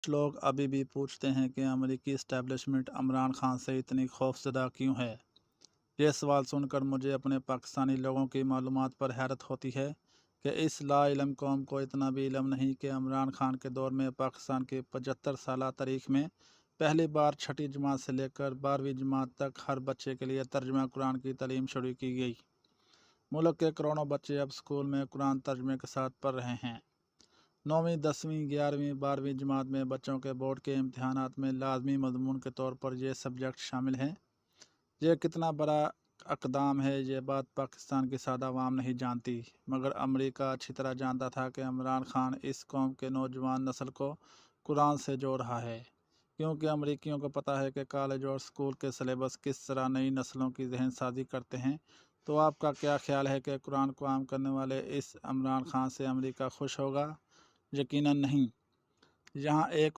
کچھ لوگ ابھی بھی پوچھتے ہیں کہ امریکی اسٹیبلشمنٹ عمران خان سے اتنی خوفزدہ کیوں ہے۔ یہ سوال سن کر مجھے اپنے پاکستانی لوگوں کی معلومات پر حیرت ہوتی ہے کہ اس لا علم قوم کو اتنا بھی علم نہیں کہ عمران خان کے دور میں پاکستان کی 75 سالہ تاریخ میں پہلی بار چھٹی جماعت سے لے کر 12ویں جماعت تک ہر بچے کے لیے ترجمہ قرآن کی تعلیم شروع کی گئی۔ ملک کے کروڑوں بچے اب اسکول میں قرآن ترجمے کے ساتھ پڑھ رہے ہیں۔ 9ویں 10ویں 11ویں 12ویں جماعت میں بچوں کے بورڈ کے امتحانات میں لازمی مضمون کے طور پر یہ سبجیکٹ شامل ہیں۔ یہ کتنا بڑا اقدام ہے یہ بات پاکستان کی سادہ عوام نہیں جانتی، مگر امریکہ اچھی طرح جانتا تھا کہ عمران خان اس قوم کے نوجوان نسل کو قرآن سے جوڑ رہا ہے، کیونکہ امریکیوں کو پتہ ہے کہ کالج اور اسکول کے سلیبس کس طرح نئی نسلوں کی ذہن سازی کرتے ہیں۔ تو آپ کا کیا خیال ہے کہ قرآن کو عام کرنے والے اس عمران خان سے امریکہ خوش ہوگا؟ یقیناً نہیں۔ یہاں ایک